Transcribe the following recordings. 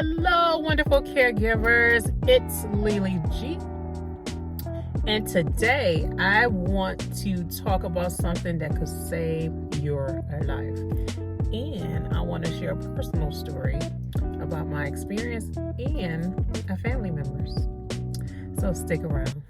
Hello, wonderful caregivers. It's Lily G. And today I want to talk about something that could save your life. And I want to share a personal story about my experience and a family members. So stick around.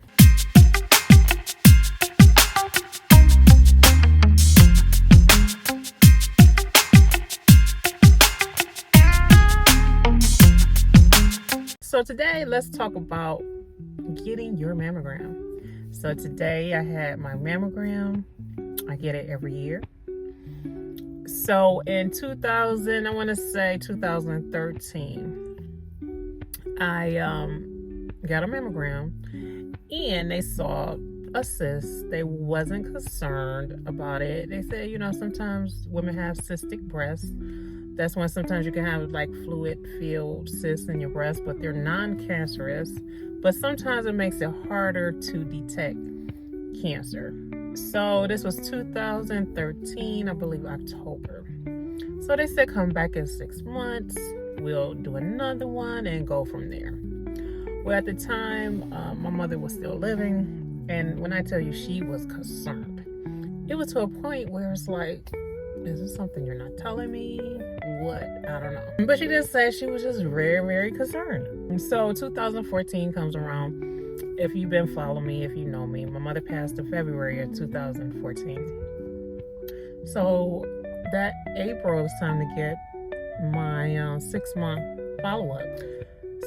So today, let's talk about getting your mammogram. So today I had my mammogram. I get it every year. So in 2013, I got a mammogram and they saw a cyst. They wasn't concerned about it. They said, sometimes women have cystic breasts. That's when sometimes you can have like fluid-filled cysts in your breast, but they're non-cancerous. But sometimes it makes it harder to detect cancer. So this was 2013, I believe October. So they said come back in 6 months. We'll do another one and go from there. Well, at the time, my mother was still living. And when I tell you she was concerned, it was to a point where it's like, is this something you're not telling me? What? I don't know. But she did say she was just very, very concerned. And so 2014 comes around. If you've been following me, if you know me, my mother passed in February of 2014. So that April was time to get my 6-month follow-up.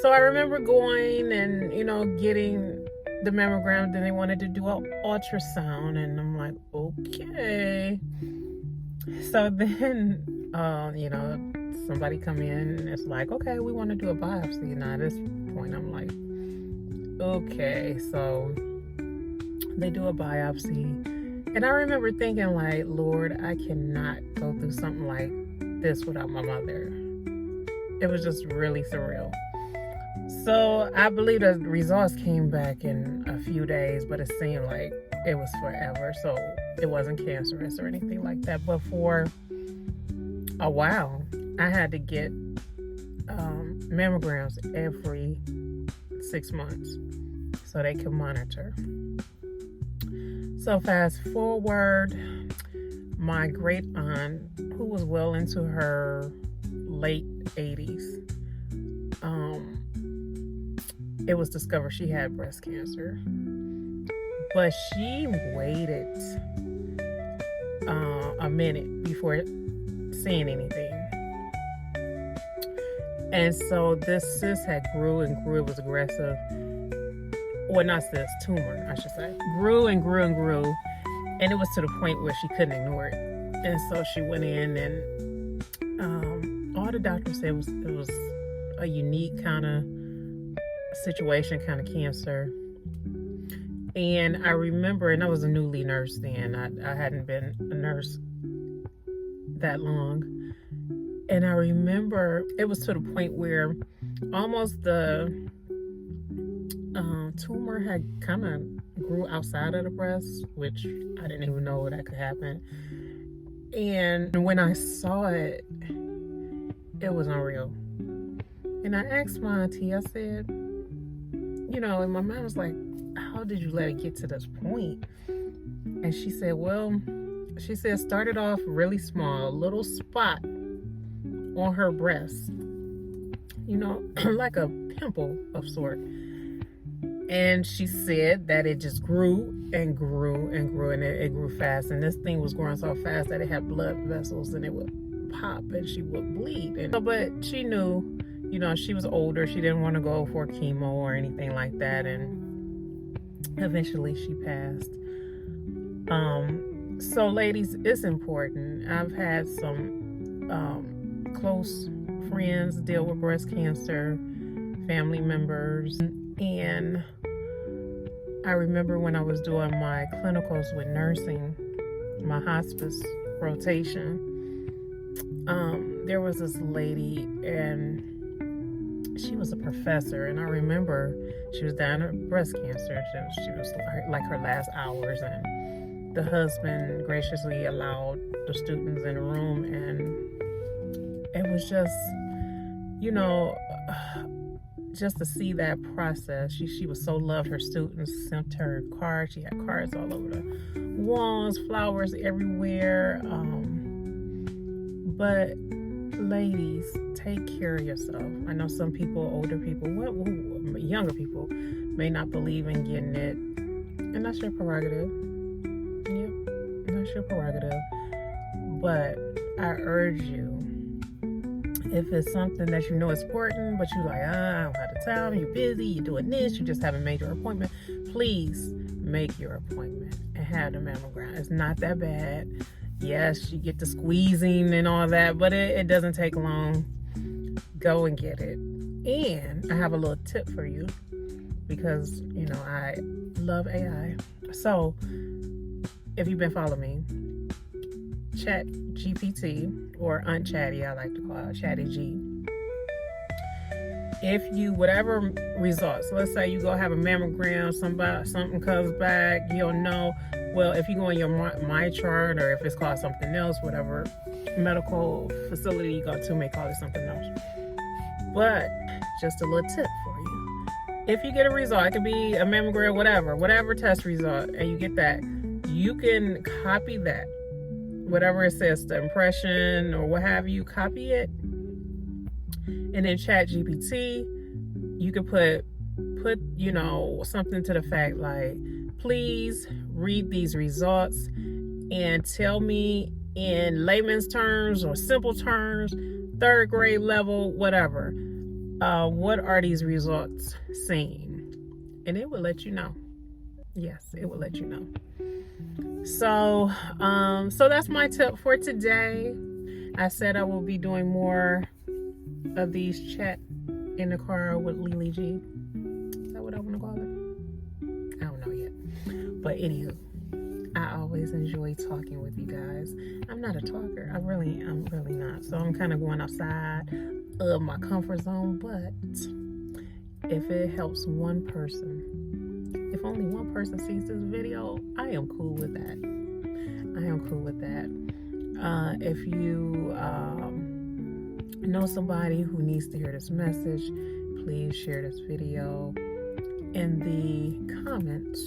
So I remember going and, getting the mammogram. Then they wanted to do an ultrasound. And I'm like, okay. So then, somebody come in and it's like, okay, we want to do a biopsy. Now at this point, I'm like, okay. So they do a biopsy. And I remember thinking like, Lord, I cannot go through something like this without my mother. It was just really surreal. So I believe the results came back in a few days, but it seemed like it was forever. So it wasn't cancerous or anything like that. But for a while, I had to get mammograms every 6 months so they could monitor. So fast forward, my great aunt, who was well into her late 80s, it was discovered she had breast cancer. But she waited a minute before saying anything. And so this cyst had grew and grew. It was aggressive. Well, not cyst, tumor, I should say. Grew and grew and grew. And it was to the point where she couldn't ignore it. And so she went in and all the doctors said it was a unique kind of situation, kind of cancer. And I remember, and I was a newly nurse then. I hadn't been a nurse that long. And I remember it was to the point where almost the tumor had kind of grew outside of the breast, which I didn't even know that could happen. And when I saw it, it was unreal. And I asked my auntie, I said, and my mom was like, how did you let it get to this point? And she said, started off really small, a little spot on her breast, like a pimple of sort. And she said that it just grew and grew and grew, and it grew fast. And this thing was growing so fast that it had blood vessels and it would pop and she would bleed. But she knew, she was older. She didn't want to go for chemo or anything like that. And eventually she passed. So ladies, it's important. I've had some close friends deal with breast cancer, family members. And I remember when I was doing my clinicals with nursing, my hospice rotation, there was this lady and she was a professor, and I remember she was dying of breast cancer. She was like her last hours, and the husband graciously allowed the students in the room, and it was just, just to see that process. She was so loved. Her students sent her cards. She had cards all over the walls, flowers everywhere. But ladies, take care of yourself. I know some people, older people, younger people may not believe in getting it, and that's your prerogative. Yep, that's your prerogative. But I urge you, if it's something that you know is important, but you're like, I don't have the time, you're busy, you're doing this, you just haven't made your appointment, please make your appointment and have the mammogram. It's not that bad. Yes, you get the squeezing and all that, but it doesn't take long. Go and get it. And I have a little tip for you, because, you know, I love AI. So if you've been following me, Chat GPT, or Aunt Chatty, I like to call it Chatty G. If you, whatever results, let's say you go have a mammogram, something comes back, you don't know. Well, if you go on your My Chart, or if it's called something else, whatever medical facility you go to may call it something else. But just a little tip for you. If you get a result, it could be a mammogram, whatever test result, and you get that, you can copy that. Whatever it says, the impression or what have you, copy it. And then Chat GPT, you could put, you know, something to the fact like, please read these results and tell me in layman's terms or simple terms, 3rd grade level, whatever, what are these results saying? And it will let you know. Yes, it will let you know. So that's my tip for today. I said I will be doing more of these chat in the car with Lily G. Is that what I want to call it? I don't know yet. But anywho, I always enjoy talking with you guys. I'm not a talker. I'm really not. So I'm kind of going outside of my comfort zone. But if it helps one person, if only one person sees this video, I am cool with that. If you know somebody who needs to hear this message, please share this video. In the comments,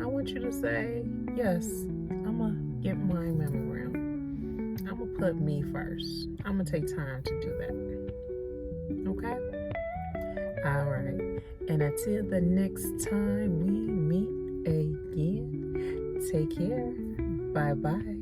I want you to say, yes, I'm gonna get my mammogram. I'm gonna put me first. I'm gonna take time to do that. Okay? All right. And until the next time we meet again, take care. Bye-bye.